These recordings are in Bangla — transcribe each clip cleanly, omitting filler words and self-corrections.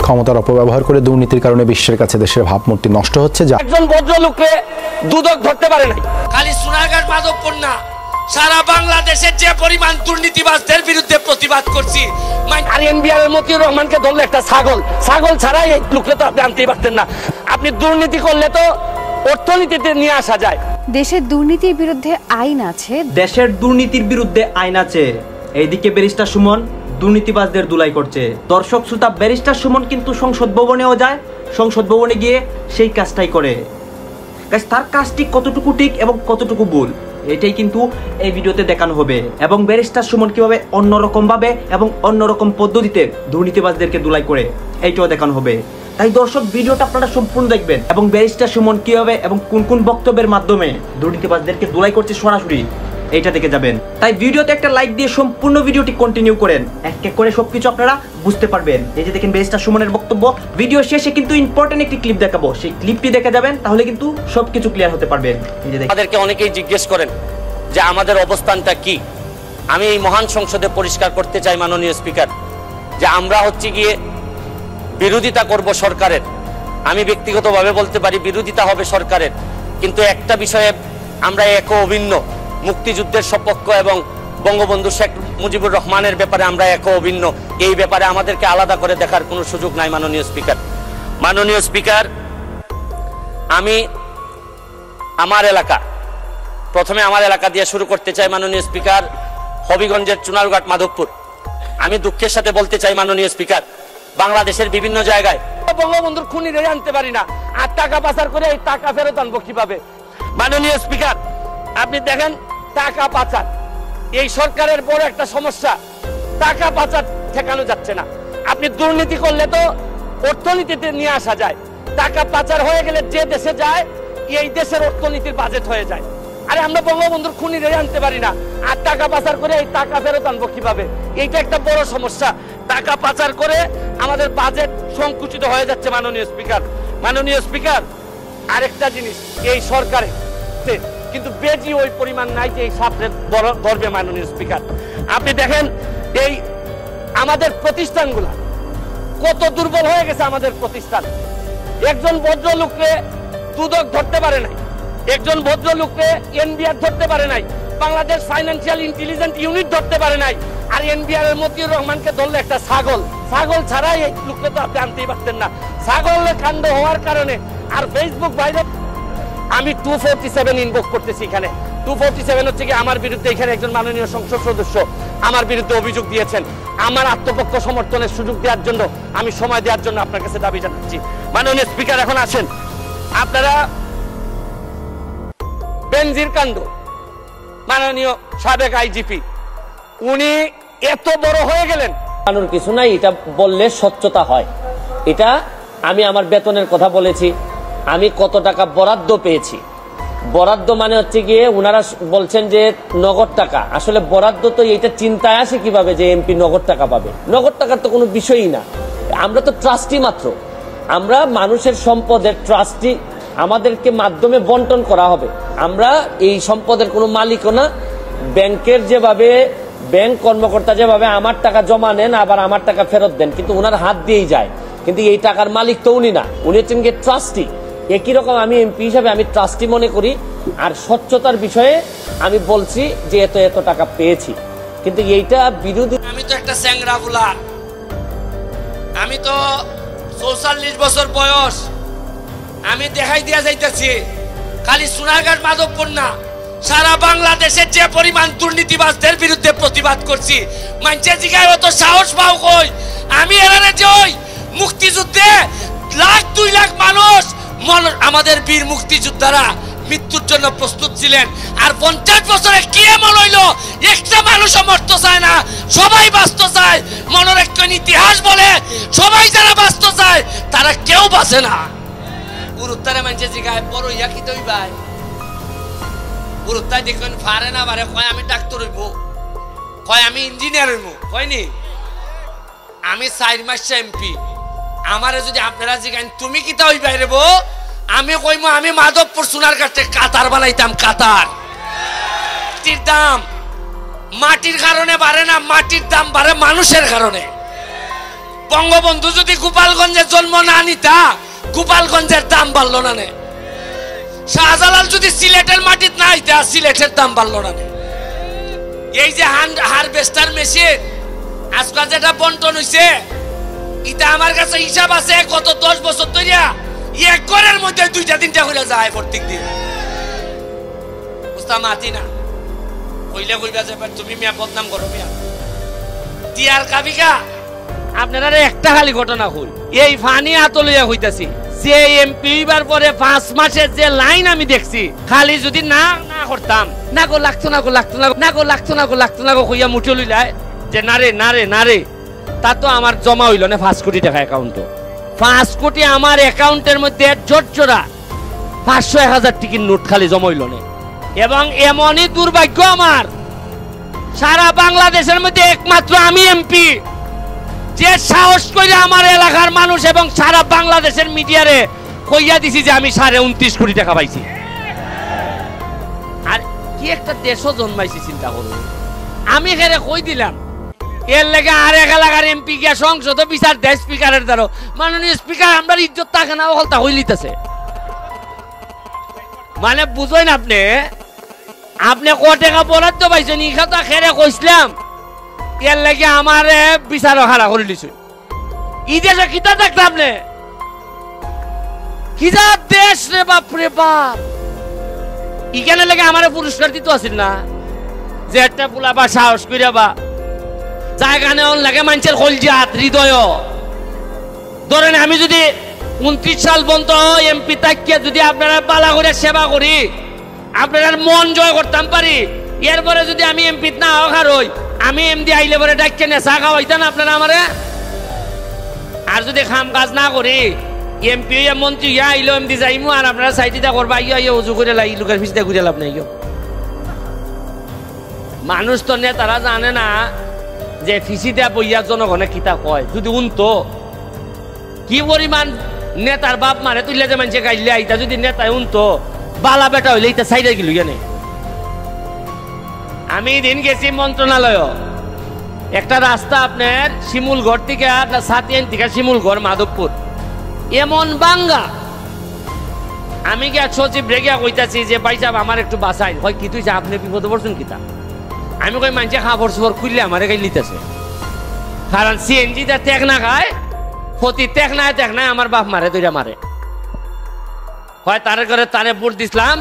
ক্ষমতার অপব্যবহার করে দুর্নীতির কারণে বিশ্বের কাছে দেশের ভাবমূর্তি নষ্ট হচ্ছে। যা একজন ভদ্রলোককে দুদক ধরতে পারে না, খালি সোনারগাঁও মাধবপুর না, সারা বাংলাদেশের যে পরিমাণ দুর্নীতিবাজদের বিরুদ্ধে প্রতিবাদ করছি। আর এনবিআর এর মতিউর রহমানকে ধরলে একটা ছাগল ছাড়া এই লোককে তো আপনি আনতেই পারতেন না। আপনি দুর্নীতি করলে তো অর্থনীতিতে নিয়ে আসা যায়। দেশের দুর্নীতির বিরুদ্ধে আইন আছে, দেশের দুর্নীতির বিরুদ্ধে আইন আছে। এইদিকে ব্যারিস্টার সুমন দুর্নীতিবাজদের দুলাই করছে। দর্শক শ্রোতা, ব্যারিস্টার সুমন কিন্তু সংসদ ভবনেও যায়, সংসদ ভবনে গিয়ে সেই কাজটাই করে। তার কাজটি কতটুকু ঠিক এবং কতটুকু ভুল এটাই কিন্তু এই ভিডিওতে দেখানো হবে, এবং ব্যারিস্টার সুমন কিভাবে অন্যরকম ভাবে এবং অন্যরকম পদ্ধতিতে দুর্নীতিবাজদেরকে দুলাই করে এইটাও দেখানো হবে। তাই দর্শক, ভিডিওটা আপনারা সম্পূর্ণ দেখবেন এবং ব্যারিস্টার সুমন কিভাবে এবং কোন কোন বক্তব্যের মাধ্যমে দুর্নীতিবাজদেরকে দুলাই করছে সরাসরি এইটা দেখে যাবেন। তাই ভিডিওতে একটা লাইক দিয়ে সম্পূর্ণ ভিডিওটি কন্টিনিউ করেন, এক এক করে সবকিছু আপনারা বুঝতে পারবেন। এই যে দেখেন ব্যারিস্টার সুমনের বক্তব্য, ভিডিও শেষে কিন্তু ইম্পর্টেন্ট একটি ক্লিপ দেখাবো, সেই ক্লিপটি দেখে যাবেন, তাহলে কিন্তু সবকিছু ক্লিয়ার হতে পারবেন। এই যে দেখেন, আমাদেরকে অনেকেই জিজ্ঞেস করেন যে আমাদের অবস্থানটা কি। আমি এই মহান সংসদে পরিষ্কার করতে চাই মাননীয় স্পিকার, যে আমরা হচ্ছে গিয়ে বিরোধিতা করব সরকারের। আমি ব্যক্তিগতভাবে বলতে পারি বিরোধিতা হবে সরকারের, কিন্তু একটা বিষয়ে আমরা এক অভিন্ন, মুক্তিযুদ্ধের সপক্ষ এবং বঙ্গবন্ধু শেখ মুজিবুর রহমানের ব্যাপারে আমরা এক অভিন্ন। এই ব্যাপারে আমাদেরকে আলাদা করে দেখার কোনো সুযোগ নাই মাননীয় স্পিকার। মাননীয় স্পিকার, আমি প্রথমে আমার এলাকা দিয়ে শুরু করতে চাই মাননীয় স্পিকার, হবিগঞ্জের চুনারুঘাট মাধবপুর। আমি দুঃখের সাথে বলতে চাই মাননীয় স্পিকার, বাংলাদেশের বিভিন্ন জায়গায় বঙ্গবন্ধুর খুনিদের আনতে পারি না, আর টাকা পাচার করে এই টাকা ফেরত আনবো কিভাবে? মাননীয় স্পিকার, আপনি দেখেন টাকা পাচার এই সরকারের বড় একটা সমস্যা। টাকা পাচার ঠেকানো যাচ্ছে না। আপনি দুর্নীতি করলে তো অর্থনীতিতে নিয়ে আসা যায়, টাকা পাচার হয়ে গেলে যে দেশে যায় এই দেশের অর্থনীতির বাজেট হয়ে যায়। আরে আমরা বঙ্গবন্ধুর খুনিদের আনতে পারি না, আর টাকা পাচার করে এই টাকা ফেরত আনবো কিভাবে? এইটা একটা বড় সমস্যা। টাকা পাচার করে আমাদের বাজেট সংকুচিত হয়ে যাচ্ছে মাননীয় স্পিকার। মাননীয় স্পিকার, আরেকটা জিনিস, এই সরকারে কিন্তু বেজি ওই পরিমাণ নাই যে এই সাপড়ে ধরবে মাননীয় স্পিকার। আপনি দেখেন এই আমাদের প্রতিষ্ঠানগুলা কত দুর্বল হয়ে গেছে। আমাদের প্রতিষ্ঠান, একজন ভদ্রলোককে দুদক ধরতে পারে নাই, একজন ভদ্রলোককে এনবিআর ধরতে পারে নাই, বাংলাদেশ ফাইন্যান্সিয়াল ইন্টেলিজেন্স ইউনিট ধরতে পারে নাই। আর এনবিআর এর মতিউর রহমানকে ধরলে একটা ছাগল ছাড়া এই লোককে তো আপনি আনতেই পারতেন না। ছাগলের কাণ্ড হওয়ার কারণে আর ফেসবুক বাইরে আমি 247 ইনভোক করতেছি। এখানে 247 হচ্ছে কি আমার বিরুদ্ধে, এখানে একজন মাননীয় সংসদ সদস্য আমার বিরুদ্ধে অভিযোগ দিয়েছেন। আমার আত্মপক্ষ সমর্থনের সুযোগ দেওয়ার জন্য, আমি সময় দেওয়ার জন্য আপনার কাছে দাবি জানাচ্ছি। মাননীয় স্পিকার, এখন আসেন আপনারা বেনজির কাণ্ড, মাননীয় সাবেক আইজিপি উনি এত বড় হয়ে গেলেন। কিছু নাই, এটা বললে স্বচ্ছতা হয়। এটা আমি আমার বেতনের কথা বলেছি, আমি কত টাকা বরাদ্দ পেয়েছি। বরাদ্দ মানে হচ্ছে গিয়ে ওনারা বলছেন যে নগদ টাকা, আসলে বরাদ্দ তো এইটা চিন্তায় আসে কিভাবে যে এমপি নগদ টাকা পাবে। নগদ টাকার তো কোনো বিষয়ই না, আমরা তো ট্রাস্টি মাত্র, আমরা মানুষের সম্পদের ট্রাস্টি, আমাদেরকে মাধ্যমে বন্টন করা হবে। আমরা এই সম্পদের কোনো মালিকও না। ব্যাংকের যেভাবে ব্যাংক কর্মকর্তা যেভাবে আমার টাকা জমা নেন আবার আমার টাকা ফেরত দেন, কিন্তু ওনার হাত দিয়েই যায়, কিন্তু এই টাকার মালিক তো উনি না, উনি হচ্ছেন গিয়ে ট্রাস্টি। একই রকম আমি এমপি হিসাবে আমি ট্রাস্টি মনে করি। আর স্বচ্ছতার বিষয়ে আমি বলছি যে এত টাকা পেয়েছি, কিন্তু এইটা বিরোধী। আমি তো একটা স্যাংরা বুলা, আমি তো ৪৪ বছর বয়স, আমি দেখাই দিয়া যাইতেছি খালি সোনারগাঁও মাধবপুর না, সারা বাংলাদেশের যে পরিমাণ দুর্নীতিবাজদের বিরুদ্ধে প্রতিবাদ করছি। মানুষের জিগায় অত সাহস পাও কই? আমি এরারে যাই মুক্তিযুদ্ধে 1,00,000-2 লাখ মানুষ, আমাদের বীর মুক্তিযোদ্ধারা মৃত্যুর জন্য প্রস্তুত ছিলেন। আর 50 বছরে কি এমন হইলো একটা মানুষও মরতে চায় না, সবাই বাঁচতে চায়। মনের একটা ইতিহাস বলে সবাই যারা বাঁচতে চায় তারা কেউ বাঁচে না। গুরুত্বারে মানুষের জিগায় বড় ইয়া কি দই ভাই, গুরুত্বায় দেখবেন পারে না পারে, কয় আমি ডাক্তার হইব, কয় আমি ইঞ্জিনিয়ার হইব, কয়নি আমি 4 মাস এমপি। আমারে যদি আপনারা জিগান তুমি কিতা হই বাইরে বো, আমি কইমু আমি মাধবপুর সোনারঘাটে কাতার বানাইতাম। কাতার মাটির দাম মাটির কারণে বাড়ে না, মাটির দাম বাড়ে মানুষের কারণে। বঙ্গবন্ধু যদি গোপালগঞ্জের জন্ম না নিতা গোপালগঞ্জের দাম বাড়লো না নে। শাহজালাল যদি সিলেটের মাটিত না আইতা সিলেটের দাম বাড়লো না নে। এই যে হারভেস্টার মেশিন আজকাল যেটা বন্টন হইছে এটা আমার কাছে হিসাব আছে গত 10 বছর ধরে এক ঘরের মধ্যে 2টা-3টা করে যায় প্রত্যেক দিন। বুঝতাম আতি না কইলে কইবা যে তুমি মিয়া বদনাম করো মিয়া টিয়ার কাবিকা। আপনারা একটা খালি ঘটনা হই এই ফানি আতলিয়া হইতাছি যে এমপি হইবার পরে 5 মাসের যে লাইন আমি দেখছি খালি যদি না না করতাম না গো লাগতো না গো লাগতো না না গো লাগতো না গো লাগতো না গো কইয়া মুঠে লইলায় যে না রে তা তো আমার জমা হইল না 5 কোটি টাকা অ্যাকাউন্টে। 5 কোটি আমার অ্যাকাউন্টের মধ্যে জোরজোড়া 500-1000 টিকির নোট খালি জমা হইল না। এবং এমনই দুর্ভাগ্য আমার সারা বাংলাদেশের মধ্যে একমাত্র আমি এমপি যে সাহস করে আমার এলাকার মানুষ এবং সারা বাংলাদেশের মিডিয়ারে কইয়া দিছি যে আমি 29.5 কোটি টাকা পাইছি। আর কি একটা দেশও জন্মাইছি চিন্তা করুন। আমি এখানে কই দিলাম এর লেগে আর এক এলাকার এমপি গিয়া সংসদ বিচার দেয় স্পিকারের দ্বারা মাননীয় স্পিকার আমরা ইজ্জত থাকে না হলতা হইলিতেছে। মানে বুঝেন আপনি ক টাকা বরাদ্দ পাইছেন ই কথা খেরে কইছিলাম এর লেগে আমার বিচারও হারা করে দিছে। ই দেশে কিতা দেখতে আপনি কিতা দেশ রে বাপ রে বাপ। ইখানে লেগে আমার পুরস্কার দিতে আসেন না যে একটা পোলা বা সাহস কইরা বা জায়গানে লাগে মানুষের কলজাত হৃদয়। ধরেন আমি যদি 29 সাল পর্যন্ত এমপি তাকিয়ে যদি আপনারা পালা করে সেবা করি আপনার মন জয় করতাম পারি এরপরে যদি আমি এমপি না হওয়ার হই আমি এমডি আইলে পরে ডাক্কে নেশা খাওয়াইতেন আপনারা আমারে। আর যদি খাম কাজ না করি এমপি মন্ত্রী ইয়া আইলো এমডি যাইমু আর আপনারা সাইডিটা করবা ইয়া উজু করে লাই লোকের পিছতে ঘুরে লাভ নাই। মানুষ তো নেতারা জানে না যে ফিসিতে বইয়া জনগণে কিতা কয় যদি উনতো কি পরিমাণ নেতার বাপ মারে তুললে যে মানুষে গাইলে আইতা যদি নেতায় উনতো বালা বেটা হইলে এটা সাইডে গেল কেন। আমি দিন গেছি মন্ত্রণালয় একটা রাস্তা আপনার শিমুলগড় থেকে সাতিয়ান থেকে শিমুলগড় মাধবপুর এমন বাঙ্গা আমি গিয়া সচিব রেগিয়া কইতাছি যে ভাই সাহেব আমার একটু বাঁচাই হয় কি তুই আপনি বিপদে পড়ছেন কিতা। আমি কই মানুষে খাবার সুবর খুললে আমার গাই লিতেছে কারণ সিএনজিটা ত্যাগ না খায় ক্ষতি ত্যাগ নাই আমার বাপ মারে দুইটা মারে হয় তারে করে তারে ভোট দিছিলাম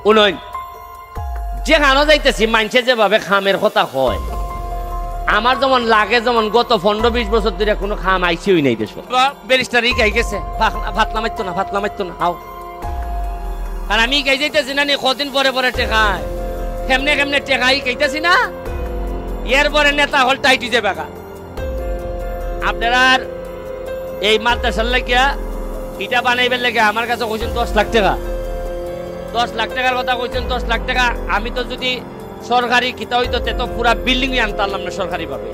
উন্নয়ন যেখানে যাইতেছি মানুষে যেভাবে খামের কথা হয় আমার যেমন লাগে যেমন গত 15-20 বছর ধরে কোনো খাম আইসিই নাই দেশ ব্যারিস্টার ই গাই গেছে ফাতলা মারতো না হাও আর আমি গাই যাইতেছি না কদিন পরে পরে টেকায় কেমনে টেকাই গাইতেছি না এরপরে নেতা হল টাইটি যে বেকা। আপনারা এই মাদ্রাসার লাগিয়া ইটা বানাইবার লাগে আমার কাছে কইছেন 10 লাখ টাকা 10 লাখ টাকার কথা কইছেন 10 লাখ টাকা আমি তো যদি সরকারি কিতা হইতো তে তো পুরা বিল্ডিং আনতাম না সরকারি ভাবে।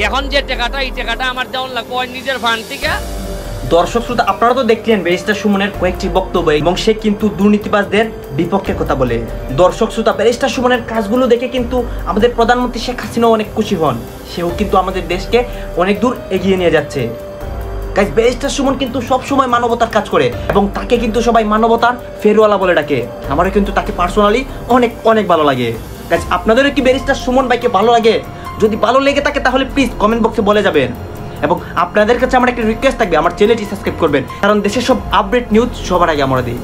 এখন যে টাকাটা এই টাকাটা আমার দেওয়ান লাগবে ওই নিজের ফান্ড থেকে। দর্শক শ্রোতা আপনারা তো দেখলেন ব্যারিস্টার সুমনের কয়েকটি বক্তব্য এবং সে কিন্তু দুর্নীতিবাজদের বিপক্ষে কথা বলে। দর্শক শ্রোতা ব্যারিস্টার সুমনের কাজগুলো দেখে কিন্তু আমাদের প্রধানমন্ত্রী শেখ হাসিনাও অনেক খুশি হন। সেও কিন্তু আমাদের দেশকে অনেক দূর এগিয়ে নিয়ে যাচ্ছে। গাইস ব্যারিস্টার সুমন কিন্তু সব সময় মানবতার কাজ করে এবং তাকে কিন্তু সবাই মানবতার ফেরওয়ালা বলে ডাকে। আমারও কিন্তু তাকে পার্সোনালি অনেক ভালো লাগে। গাইস আপনাদেরও কি ব্যারিস্টার সুমন ভাইকে ভালো লাগে? যদি ভালো লেগে থাকে তাহলে প্লিজ কমেন্ট বক্সে বলে যাবেন। এবং আপনাদের কাছে আমার একটা রিকোয়েস্ট থাকবে আমার চ্যানেলটি সাবস্ক্রাইব করবেন কারণ দেশের সব আপডেট নিউজ সবার আগে আমরা দিই।